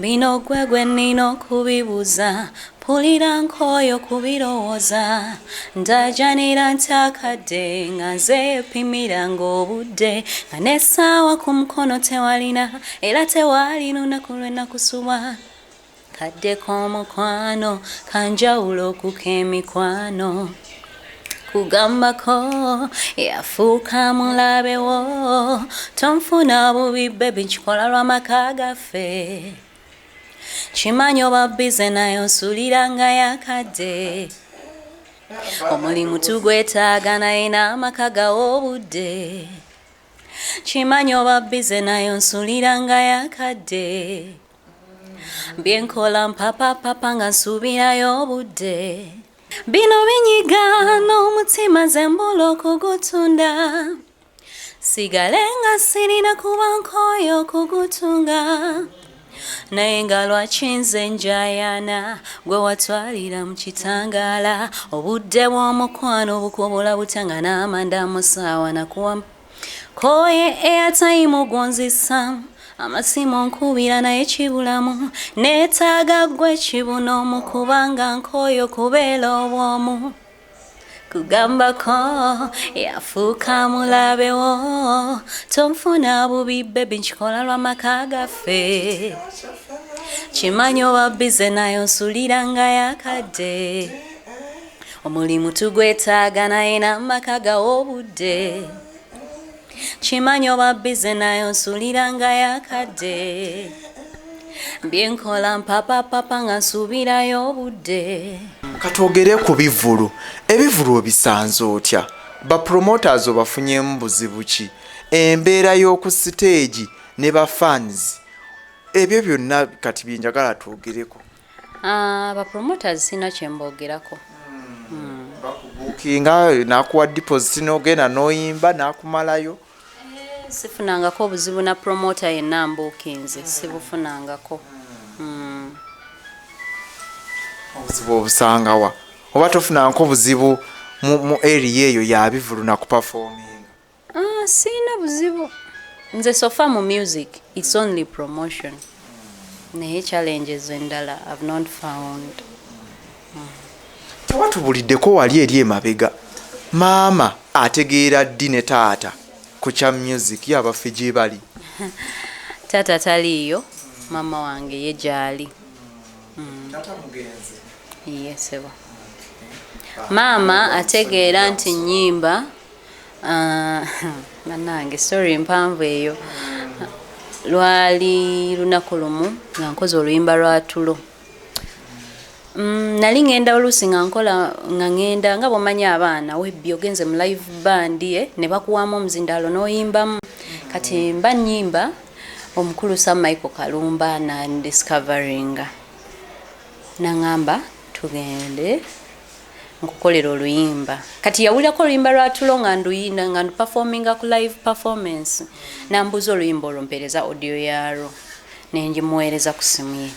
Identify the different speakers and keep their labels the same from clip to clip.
Speaker 1: Bino gwegwe nino kubibuza, pulira nkoyo kubirowooza, ndajanira ntakadde nga nze pimira ng'obudde, nga n'essaawa ku mukono tewalina, era tewali lunaku lwe nakusubwa. Kadde k'omukwano kanjawulo kuk'emikwano, kugambako yafuuka mulabe wo, tonfuna bubi baby nkikola lw'amaka gaffe. Chimanyi oba bize naye onsuulira nga yakadde, omulimu tugwetaaga naye n'amaka gawa obudde. Chimanyi oba bize naye onsuulira nga yakadde, byenkola mpapapapa nga nsuubirayo obudde. Bino binyiga n'omutima ze mbula okugutunda, sigale nga sirina kuba nkooyo okugutunga. Naye nga lwaki nze njayana gwe watwalira mu kitangaala, obudde bw'omukwano bukubula butanga n'amanda musaawa nakuwa koye airtime gonzisa, amasimu nkubira naye kibulamu, neetaaga ggwe kibuno mu kubanga nkooyo kubeera obwomu. Kugambako yafuuka mulabe wo, tonfuna bubi baby nkikola lw'amaka gaffe. Chimanyi oba bize naye onsuulira nga yakadde, omulimu tugwetaaga naye n'amaka gawa obudde. Chimanyi oba bize naye onsuulira nga yakadde, byenkola mpapapapa nga nsuubirayo obudde.
Speaker 2: Katwogere ku bivulu. Ebivulu obisanze otya? Ba promoters obafunyemu buzibu ki? Embeera y'oku stage ne ba fans, ebyo byonna kati byenjagala twogereko.
Speaker 1: Ba promoters sina kyembogerako.
Speaker 2: Bakubuukinga nakuwa deposit n'ogenda n'oyimba nakumalayo.
Speaker 1: Sifunangako obuzibu na promoter yenna mbuukinze, sibufunangako.
Speaker 2: Obuzibu obusangawa? Oba tofunangako buzibu mu area eyo ya bivulu na kuperforming?
Speaker 1: Sina buzibu. Nze sofa mu music, it's only promotion. Naye challenges endala I've not found.
Speaker 2: Tewatubuliddeko wali eri emabega. Maama ategeera ddi ne taata ku kya music yabaffe gye bali?
Speaker 1: Taata taliiyo, mama wange ye gyali.
Speaker 2: Taata mugenzi?
Speaker 1: Yes, eba. Mama ategeera nti nnyimba, bannange sorry mpanvu eyo, lwali lunaku lumu nga nkoze oluyimba lwa tulo. Nali ngenda oluusi nga nkola nga ngenda nga bw'omanyi abaana webbi ogenze mu live band ne bakuwamu omuzindaalo n'oyimbamu. Kati mba nnyimba, omukulu Sam Michael Kalumba nandiscoveringa, n'angamba tugende nkukolera oluyimba. Kati yawulirako oluyimba lwa tulo nga nduyinda nga performinga ku live performance, nambuza oluyimba olwo mpeereza audio yaalwo ne ngimuweereza ku simu ye.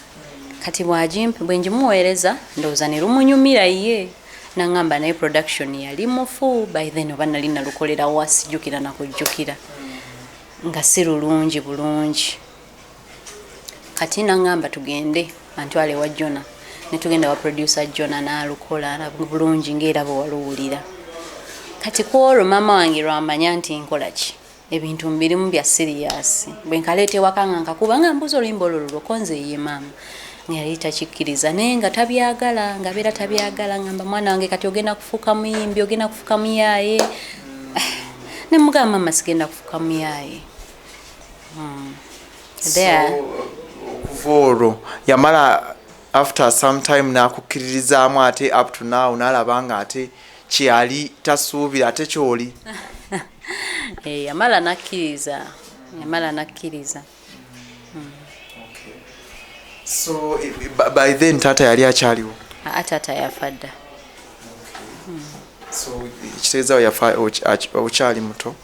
Speaker 1: Kati bwe ngimuweereza ndowooza ne lumunyumira ye, n'angamba naye production yali mufu by then oba nali nalukolera wa sijjukira na kujjukira nga si lulungi bulungi. Kati n'angamba tugende antwale wa Jona, ne tugenda wa producer Jona n'alukola bulungi ng'era bwe waluwulira. Kati ku olwo maama wange lwamanya nti nkola ki, ebintu mbirimu bya serious, bwe nkaleeta ewaka nga nkakuba nga mbuza oluyimba olwo luloko nze ye maama ng'eyali takikkiriza, naye nga tabyagala, nga beera tabyagala. Ngamba mwana wange kati ogenda kufuuka muyimbi, ogenda kufuuka muyaaye. Ne mugamba mama sigenda kufuuka muyaaye.
Speaker 2: Okuva olwo yamala after some time nakukkiririzaamu ate up to now n'alaba nga ate kyali tasuubira ate kyoli?
Speaker 1: Yamala nakkiriza.
Speaker 2: So by then taata yali akyaliwo?
Speaker 1: Taata yafa dda.
Speaker 2: So kitegeeza yafa okyali muto?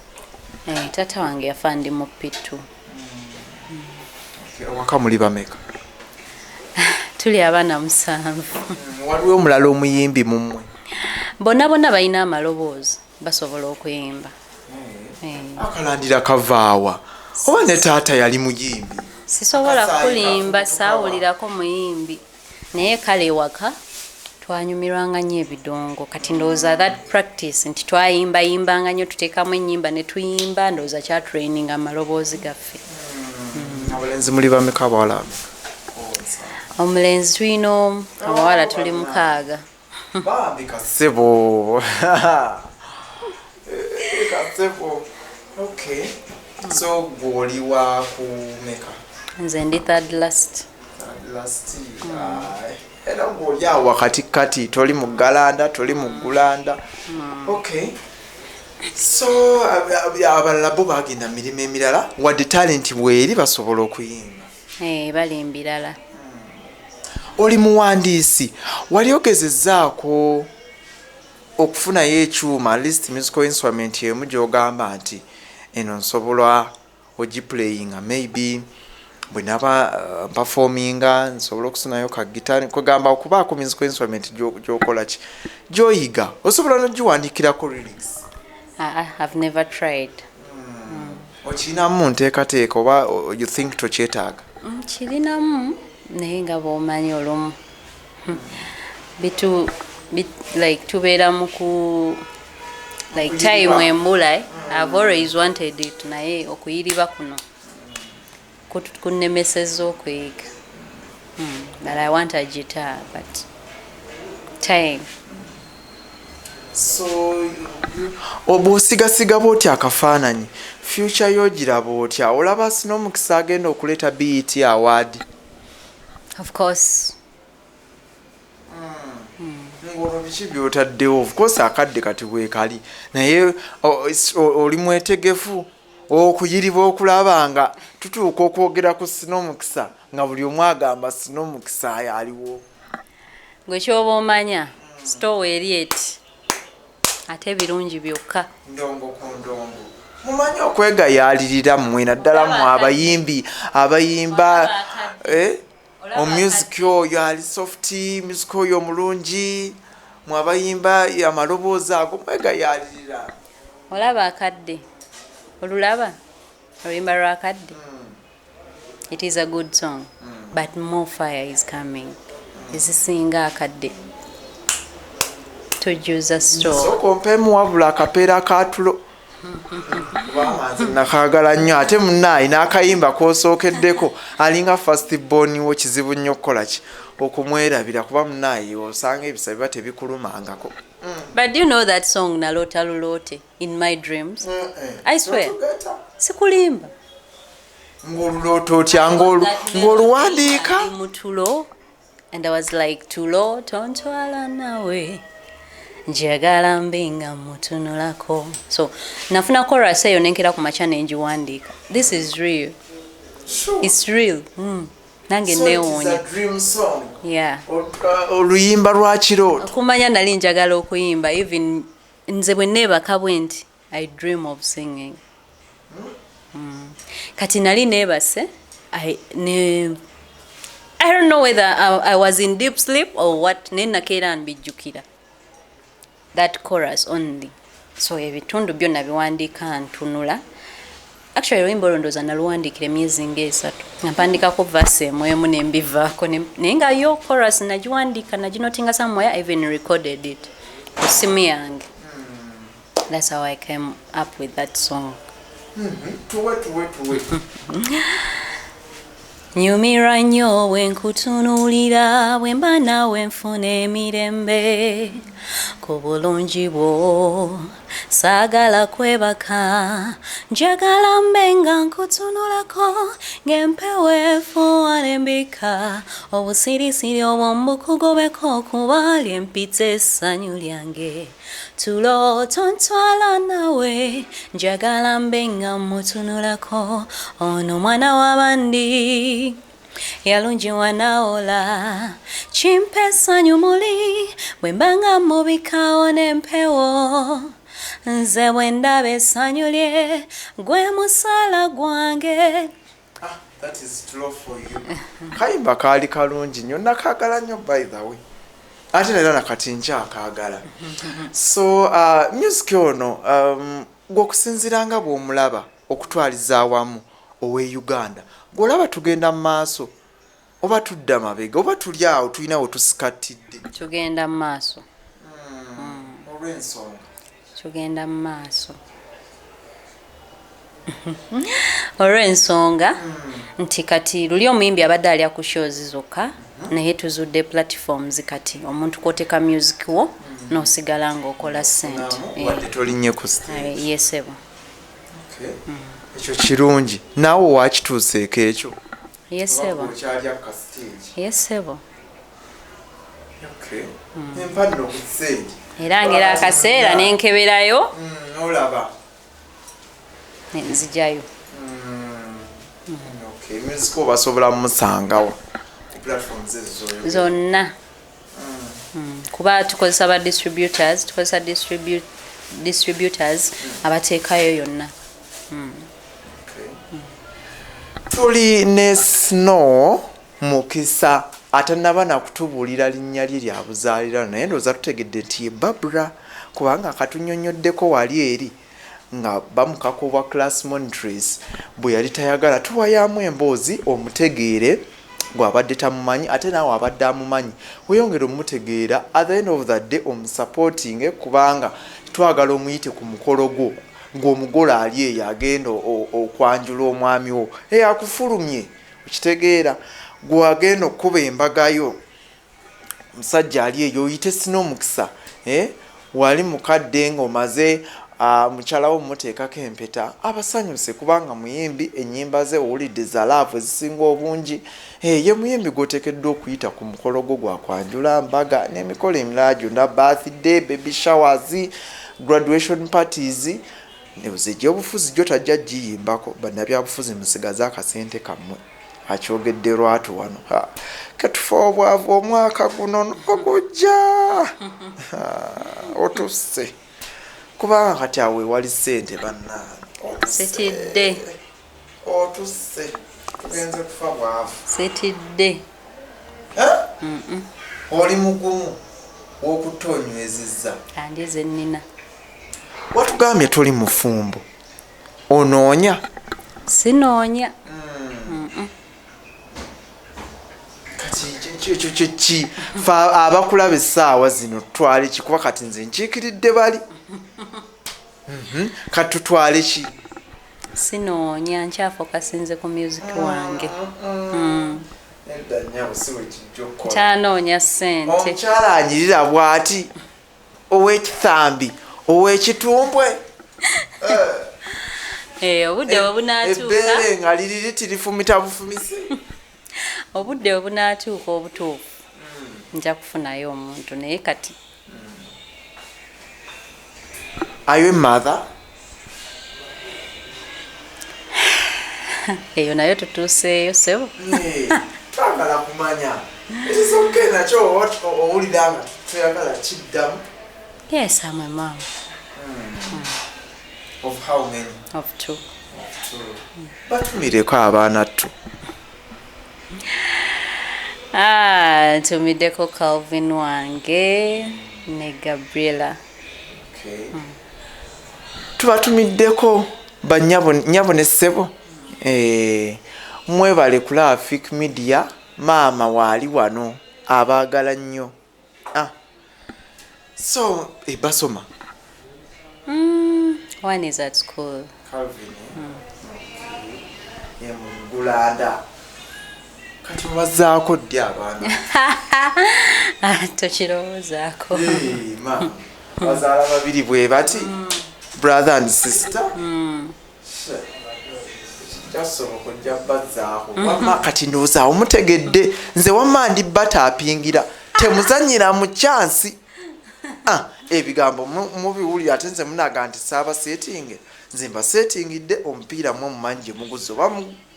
Speaker 1: Taata wange yafa ndi mu P2.
Speaker 2: Waka muli bameka?
Speaker 1: Tuli abaana 7.
Speaker 2: Waliwo omulala omuyimbi mummwe?
Speaker 1: Bonna balina amaloboozi, basobola okuyimba.
Speaker 2: Akalandira kavaawa? Oba ne taata yali muyimbi?
Speaker 1: sisobola kulimba saawulirako muyimbi naye kale waka twanyumirwanga nnyo ebidongo kati ndowooza that practice nti twayimbayimbanga nnyo tuteekamu ennyimba ne tuyimba ndowooza kyatraining amaloboozi gaffe.
Speaker 2: Abalenzi muli bameka abawala?
Speaker 1: Omulenzi tulina abawala tuli 6.
Speaker 2: Bambika ssebo. Kasebo. Okay. So gwoli wa kumeka?
Speaker 1: Nze ndi third last.
Speaker 2: Last. Era gwoli awo wakati toli mu galanda toli mu gulanda. Okay. So abalala bo bagenda mirimu emirala wadde talenti bweri basobola okuyimba.
Speaker 1: Bali mbirala.
Speaker 2: Oli muwandiisi wali ogezezzaako okufunayo ekyuma at least musical instrument emu gy'ogamba nti eno nsobola ogiplayinga maybe bwe naba performinga nsobola okufunayo ka gitaani kwegamba okubaako musical instrument gy'okola ki gy'oyiga osobola n'ogiwandiikirako lyrics?
Speaker 1: I've never tried.
Speaker 2: Okirinamu nteekateeka oba you think tokyetaaga?
Speaker 1: Kirinamu naye nga bw'omanyi olumu like tubeera mu ku like time embula. I've always wanted it naye okuyiriba kuno kunnemesezza okuyiga. But I want a guitar but time.
Speaker 2: So obw'osigasiga bw'otya akafaananyi future y'ogiraba otya? Olaba SnowMukisa agenda okuleeta BET award?
Speaker 1: Of course.
Speaker 2: Ng'olwo biki by'otaddewo? Of course akadde kati bwekali naye oli mwetegefu okuyiriba okulaba nga tutuuka okwogera ku SnowMukisa nga buli omu agamba SnowMukisa aliwo.
Speaker 1: Gwe kyoba omanya sitowa eri eti ate ebirungi byokka.
Speaker 2: Ndongo ku ndongo. Mumanyi okwegayaalirira mmwe naddala mu abayimbi abayimba omusic oyo ali soft music oyo omulungi mu abayimba amaloboozi ago mwegayaalirira.
Speaker 1: Olaba akadde olulaba oluyimba lw'akadde. It is a good song but more fire is coming. Ezisinga akadde tujuza store.
Speaker 2: Soko mpemu wabula akapeera katulo. Nakagala nnyo ate munnayi n'akayimba k'osookeddeko alinga first born wo kizibu nnyo okukola ki okumwerabira kuba munnayi osanga ebisa biba tebikulumangako.
Speaker 1: But do you know that song Nalota Lulote in my dreams? I swear. Sikulimba.
Speaker 2: Ng'olulota otya ng'oluwandiika?
Speaker 1: Mutulo and I was like tulo tontwala nawe. Njagala mbinga mutunulako. So nafuna chorus eyo nenkera ku machane njiwandika. This is real.
Speaker 2: Sure.
Speaker 1: It's real. Nange neewonya.
Speaker 2: So it's a dream song.
Speaker 1: Yeah.
Speaker 2: Oluyimba lwa kirooto.
Speaker 1: Kumanya nali njagala okuyimba even nze bwe neebaka bwe nti I dream of singing. Kati nali neebase I don't know whether I was in deep sleep or what. Nenakeera mbijjukira that chorus only. So ebitundu byonna biwandiika ntunula. Actually oluyimba olwo ndooza naluwandiikira emyezi nga3 nga mpandikako verse emu emu nembivaako naye nga yo chorus nagiwandiika naginotinga somewhere. I even recorded it ku simu yange. That's how I came up with that song.
Speaker 2: Tuwe.
Speaker 1: Nyumira nnyo wenkutunuulira bwe mba naawe nfuna emirembe ku bulungi bwo saagala kwebaka njagala mbe nga nkutunulako ng'empewo efuuwa n'embika obusirisiri obw'omukugobeko kuba lyempitse essanyu lyange tulo tontwala nawe njagala mbe nga mutunulako ono mwana w'abandi yalungiwa naola kimpa essanyu muli bwe mbanga mubikawo n'empewo nze bwe ndaba essanyu lye gwe musaala gwange.
Speaker 2: That is true for you. Kayimba kaali kalungi nnyo nakagala nnyo by the way. Ate era nakati nkyakaagala. So music ono gw'okusinziiranga bw'omulaba okutwaliza awamu owe Uganda golaba tugenda mu maaso oba tudda mabega oba tuli awo tulina we tusikatidde
Speaker 1: tugenda mu maaso
Speaker 2: olw'ensonga
Speaker 1: tugenda mu maaso olw'ensonga nti kati luli omuyimbi abadde alya ku shows zokka naye tuzudde platforms kati omuntu kwoteka music wo n'osigala ng'okola ssente
Speaker 2: wadde tolinnye ku stage
Speaker 1: yesebo
Speaker 2: ekyo kirungi naawe wakituuseeko ekyo
Speaker 1: yesebo
Speaker 2: okyalya ka stage
Speaker 1: yesebo
Speaker 2: empadde ku stage
Speaker 1: era ngera akaseera n'enkeberayo
Speaker 2: olaba
Speaker 1: nzijayo
Speaker 2: music obasobola musangawo
Speaker 1: zonna kuba tukozesa ba distributors tukozesa distributors abateekayo yonna
Speaker 2: tuli ne SnowMukisa atanaba nakutubuulira linnya lye lya buzaalira naye ndowooza tutegedde nti ye Barbara kubanga katunyonyoddeko wali eri nga bamukako obwa class monitors bwe yali tayagala tuwayamu emboozi omutegeere gw'abadde tamumanyi ate naawe abadde amumanyi weyongere omutegeera at the end of the day omusupporting kubanga twagala omuyite ku mukolo gwo ng'omugole ali eyo agenda okwanjula omwami wo akufulumye okitegeera gwagenda okuba embagayo omusajja ali eyo oyite SnowMukisa wali mukadde ng'omaze mukyala wo muteekako empeta abasanyuse kubanga muyimbi ennyimba ze owulidde za laavu ezisinga obungi ye muyimbi gw'oteekeddwa okuyita ku mukolo gwo gwakwanjula mbaga n'emikolo emirala gyonna birthday baby showers graduation parties nebuze gy'obufuzi gyo tajja giyimbako bannabyabufuzi musigaze akasente kammwe akyogedde lwatu wano katufa obwavu omwaka guno n'ogujja otusse kubanga kati awe wali ssente
Speaker 1: setidde
Speaker 2: otusse tugenze kufa bwavu
Speaker 1: setidde
Speaker 2: oli mugumu w'okutonywezezza
Speaker 1: andize nnina
Speaker 2: watugambye tuli mufumbo onoonya
Speaker 1: sinoonya
Speaker 2: kati ekyo kyeki abakulaba essaawa zino tutwale ki kuba kati nze nkiikiridde bali kati tutwale ki
Speaker 1: sinoonya nkyafokasinze ku music wange kyanoonya ssente
Speaker 2: omukyala anyirira bw'ati ow'ekithambi ow'ekitumbwe
Speaker 1: obudde bwe bunaatuuka
Speaker 2: ebbeere nga liriri tirifumita bufumise
Speaker 1: obudde bwe bunaatuuka obutuufu nja kufunayo omuntu naye kati
Speaker 2: ayo mother
Speaker 1: eyo nayo tutuuseeyo sebo
Speaker 2: twagala kumanya ekisoke nakyo owulira nga toyagala kiddamu
Speaker 1: yes I'm a mom
Speaker 2: of how many
Speaker 1: of two
Speaker 2: batumireko abaana ttu
Speaker 1: ntumiddeko Calvin wange ne Gabriela
Speaker 2: tubatumiddeko banyabo ne ssebo mwebale kula Africa Media maama waali wano abaagala nnyo so basoma
Speaker 1: one is at school
Speaker 2: Calvin Mugulanda kati wazaako ddi abaana
Speaker 1: tokirowoozaako
Speaker 2: bazaala babiri bwe bati brother and sister kyasoboka ojja bazaako wamma kati ndowooza omutegedde nze wamma ndi bataapingira temuzanyira mu kyansi ebigambo mubiwulira ate nze munaga nti saaba setinge nze mbasetingidde omupiira mu omumanyi gye muguzi oba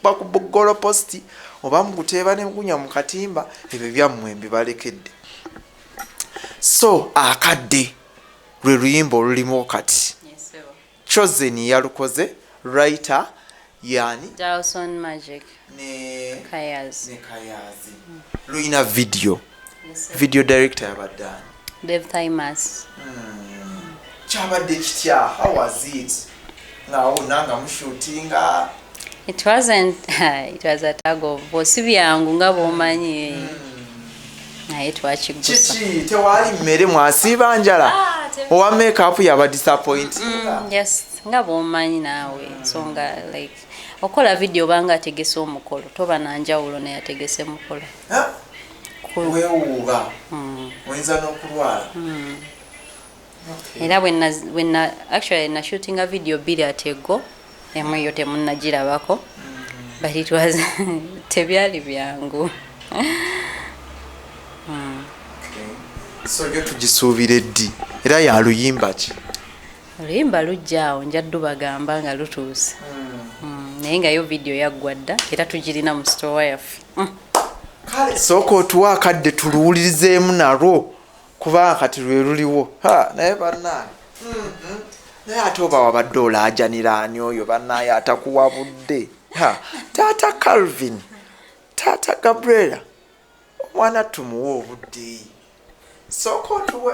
Speaker 2: bakubogolo posti oba muguteeba ne mugunya mu katimba ebyo byammwe mbibalekedde so akadde lwe luyimba olulimu kati chosen yalukoze writer yani
Speaker 1: Dawson Magic
Speaker 2: ne
Speaker 1: Kayazi
Speaker 2: luyina video director yabaddani
Speaker 1: Dave Thymas
Speaker 2: kyabadde kitya how was it ngawo nanga mushootinga
Speaker 1: It wasn't, it was a tug of war. Si byangu nga bw'omanyi. Naye twakigusa.
Speaker 2: Kiki tewali mmere mwasiiba njala? Owa make-up yaba disappoint.
Speaker 1: Yes, nga bw'omanyi naawe. So nga like okola video banga ategese omukolo. Toba na njawulo naye ategese mukolo.
Speaker 2: Weewuuba. Oyinza n'okulwala.
Speaker 1: Era when actually na shooting a video bbiri atego emu yo temunnagirabako but it was tebyali byangu.
Speaker 2: So yo tugisuubire ddi era yaluyimba ki?
Speaker 1: Oluyimba lujjaawo njaddu bagamba nga lutuuse. Naye nga yo video yaggwa dda era tugirina mu store yaffe.
Speaker 2: Kale sooka otuwa akadde tuluwulirizeemu nalwo kubanga kati lwe luliwo. Naye bannaaye naye ate oba wabadde olaajanira ani oyo bannaaye atakuwabudde? Taata Calvin, taata Gabriela, omwana tumuwa obudde. Sooka otuwe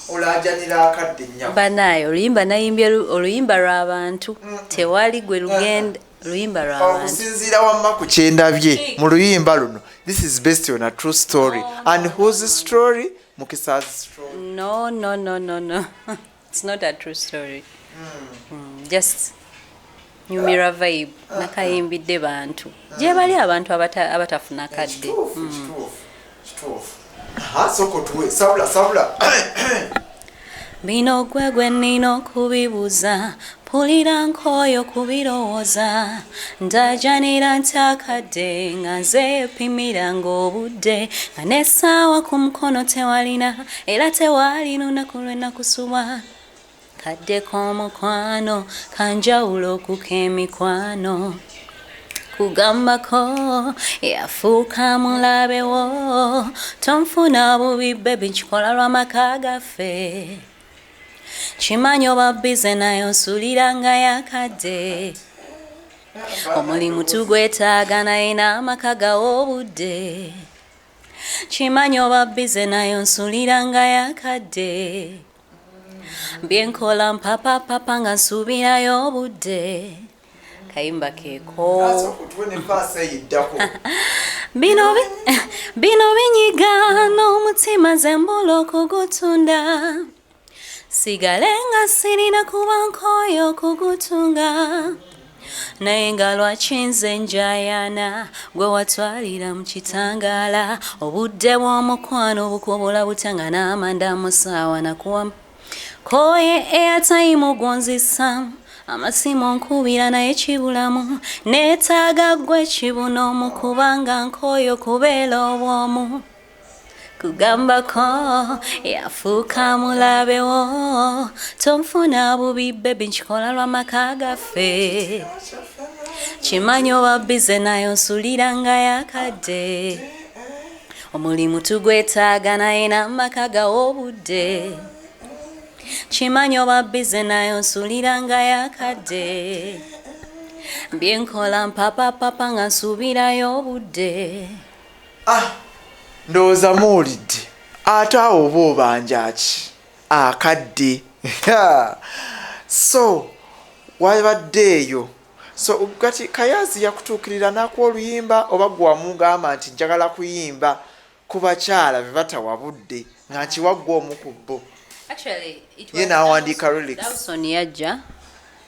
Speaker 2: olaajanira akadde nnyabo.
Speaker 1: Bannaaye oluyimba nayimbye oluyimba lw'abantu tewali gwe lugenda. Oluyimba lw'abantu.
Speaker 2: Okusinziira wamma ku kyendabye mu luyimba luno, this is based on a true story. And whose story? Mukisa's story.
Speaker 1: No. It's not a true story. Just nyumira vibe nakayimbidde bantu. Gye bali abantu abatafuna kadde.
Speaker 2: Soko tuwe sabula.
Speaker 1: Bino gwe nino kubibuza. Pulira nkoyo kubirowooza. Ndajanira ntakadde nga nze pimira ng'obudde nga n'essaawa ku mukono tewalina era tewali lunaku lwe nakusubwa. Kadde k'omukwano kanjawulo kuk'emikwano. Kugambako yafuuka mulabe wo. Tonfuna bubi baby nkikola lw'amaka gaffe. Chimanyi oba bize naye onsuulira nga yakadde. Omulimu tugwetaaga naye n'amaka gawa obudde. Chimanyi oba bize naye onsuulira nga yakadde. Byenkola mpapa nga nsuubirayo obudde. Kayimba keeko. Bino binyiga n'omutima ze mbula okugutunda. Sigale nga sirina kuba nkoyo okugutunga. Naye nga lwaki nze njayana gwe watwalira mu kitangaala. Obudde bw'omukwano bukobola butanga n'amanda musaawa nakuwa koye airtime gonzisa. Amasimu nkubira naye kibulamu. Neetaaga ggwe kibuno mu kubanga nkoyo kubeera obwomu. Kugambako yafuuka mulabe wo. Tonfuna bubi baby nkikola lw'amaka gaffe. Kimanyi oba bize naye onsuulira nga yakadde. Omulimu tugwetaaga naye n'amaka gawa obudde. Kimanyi oba bize naye onsuulira nga yakadde. Byenkola mpapa nga nsuubirayo obudde.
Speaker 2: Ndowooza muwulidde ate awo oba obanja ki akadde. So wabadde eyo. So kati Kayazi yakutuukirira n'akuwa oluyimba oba gwe wamugamba nti njagala kuyimba ku bakyala be batawabudde nga nkiwaggwa omu ku bo? Ye n'awandiika lyrics.
Speaker 1: Dawson yajja.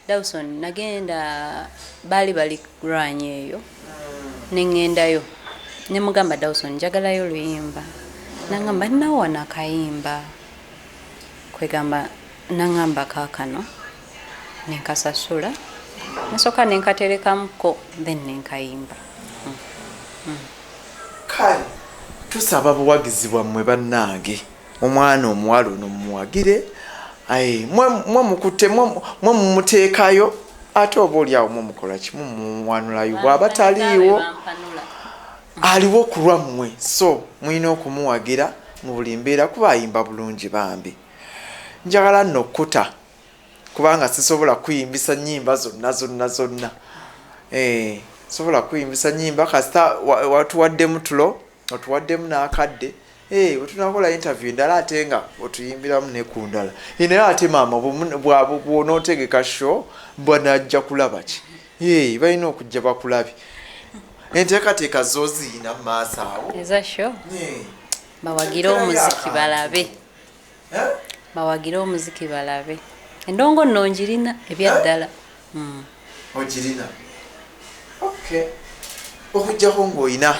Speaker 1: Dawson nagenda bali kulwanya eyo. Neŋŋendayo. Nemugamba Dawson njagalayo oluyimba. Nangamba nawo nakayimba. Kwegamba nangamba kaakano. Nenkasasula. Nasoka nenkaterekamuko then nenkayimba.
Speaker 2: Kale tusaba buwagizi bwammwe bannange. Omwana omuwala ono mumuwagire. Mwe mukutte mwe mumuteekayo ate oba oliawo mwe mukola ki mumuwanulayo bw'aba taliiwo. Aliwo ku lwammwe so mulina okumuwagira mu buli mbeera kuba ayimba bulungi bambi. Njagala nno okkuta kubanga sisobola kuyimbisa nnyimba zonna. Sobola kuyimbisa nnyimba kasita watuwaddemu tulo otuwaddemu n'akadde. Wetunakola interview ndala ate nga otuyimbiramu ne ku ndala. Naye ate maama bw'onootegeka show bwanajja kulaba ki? balina okujja bakulabi enteekateeka zoziyina mu maaso awo
Speaker 1: eza sho bawagire omuziki balabe bawagire omuziki balabe endongo nno ngirina ebyaddala
Speaker 2: ogirina okujjako ng'olina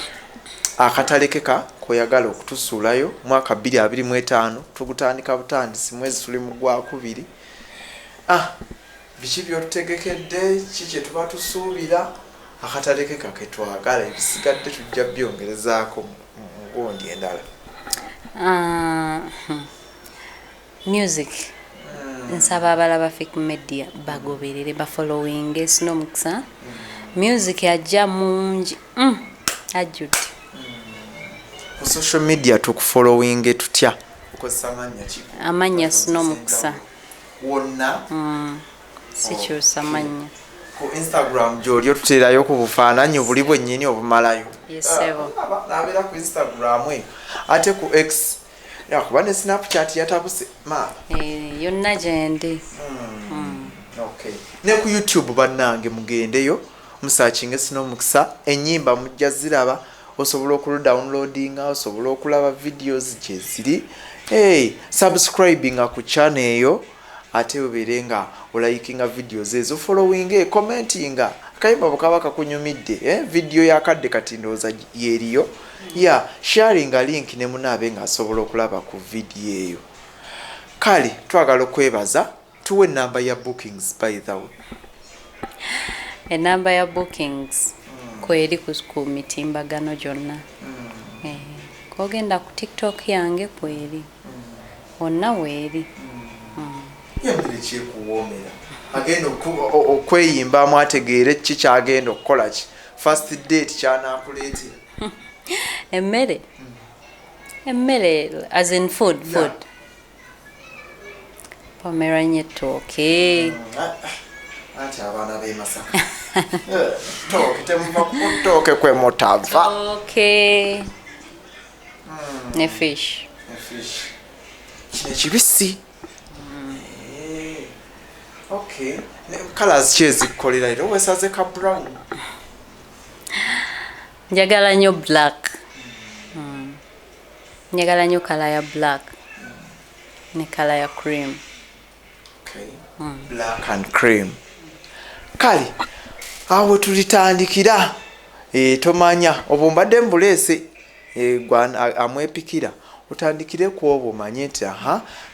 Speaker 2: akatalekeka koyagala okutusuulayo mwaka 2025 tugutandika butandisi mwezi tuli mu Gwakubiri. Biki byotutegekedde kiki tuba tusuubira akatalekeka ketwagala ebisigadde tujja byongerezaako mu gundi endala.
Speaker 1: Music nsaba abalaba Fake Media bagoberere bafollowing SnowMukisa music ajja mungi ajjudde
Speaker 2: ku social media tukufollowing tutya ukozesa
Speaker 1: amanya SnowMukisa
Speaker 2: wonna
Speaker 1: sikyusa amanya
Speaker 2: ku Instagram gy'oli otuteerayo ku bufaananyi buli bwennyini obumalayo
Speaker 1: yesebo
Speaker 2: nabeera ku Instagram ate ku X kuba ne Snapchat yatabuse
Speaker 1: yonna gyendi
Speaker 2: ne ku YouTube bannange mugendeyo musakinge SnowMukisa ennyimba mujja ziraba osobola okuludownloadinga osobola okulaba videos gye ziri subscribing ku channel eyo ate obeere nga olayikinga videos ezo following commentinga akayimba bukaba kakunyumidde video yakadde kati ndowooza yeeriyo sharing a link ne munaabe nga asobola okulaba ku video eyo. Kale twagala okwebaza tuwe enamba ya bookings by the way.
Speaker 1: Enamba ya bookings kweri ku mitimbagano gyonna kogenda ku TikTok yange kweri onna weeri
Speaker 2: yambere kyekuwoomera agenda okweyimbamu ategeere ki kyagenda okukola ki first date kyanakuleetera
Speaker 1: emmere as in food pomeranye ettooke
Speaker 2: anti abaana b'e Masaka tooke temuva ku ttooke kwe mutava
Speaker 1: ne fish
Speaker 2: kino ekibisi colors ki ezikukolera era owesaze ka brown
Speaker 1: njagala nnyo black njagala nnyo kala ya black ne kala ya cream
Speaker 2: black and cream. Kale awo tulitandikira tomanya obo mbadde mbuleese amwepikira otandikire ku obwo manye nti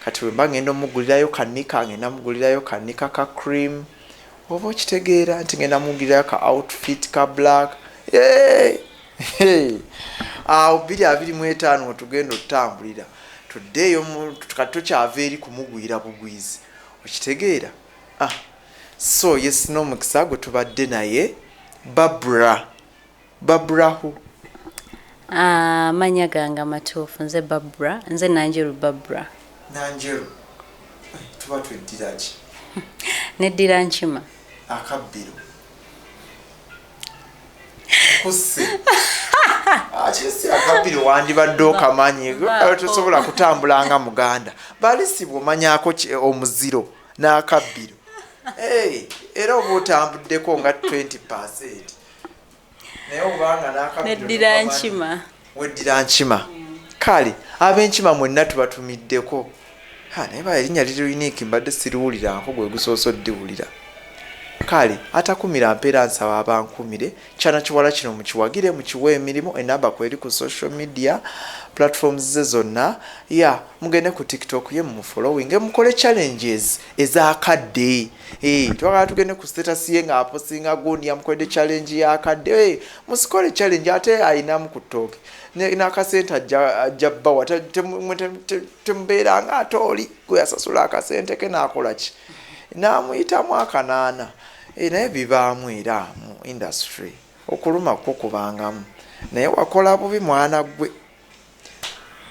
Speaker 2: kati wemba ngenda omugulirayo kanika ngenda mugulirayo kanika ka cream oba okitegeera nti ngenda mugulirayo ka outfit ka black awo 2025 otugenda otutambulira tuddeeyo tukyava eri kumugwira bugwizi okitegeera so yes SnowMukisa gwe tubadde naye Baburahu
Speaker 1: manya gange matuufu nze Babura nze Nanjeru Babura
Speaker 2: Nanjeru tuba tweddira ki
Speaker 1: neddira nkima
Speaker 2: akabbiro kusse akisi akabbiro wandibadde okamanyi tosobola kutambula nga muganda balisibwa omanyako omuziro n'akabbiro era oba otambuddeko nga 20% naye obanga n'akabbiro
Speaker 1: neddira nkima
Speaker 2: weddira nkima kale ab'enkima mwenna tubatumiddeko naye ba erinnya liri unique mbadde siriwuliranko gwe gusoose oddiwulira kale atakumira mpeera nsaba abankumire kyana kiwala kino mukiwagire mukiwe emirimu enamba kweri ku social media platforms ze zonna mugende ku TikTok ye mumufollowing mukole challenges ezakadde twagala tugende ku status ye nga aposinga gundi yamukolede challenge yakadde musikole challenge ate ayinamu ku TikTok n'akasente ajja bbawa temubeera nga ate oli gwe yasasula akasente ke n'akola ki n'amuyitamu akanaana naye bibaamu era mu industry okuluma kwo kubangamu naye wakola bubi mwana gwe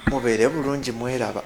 Speaker 2: mubeere bulungi mweraba.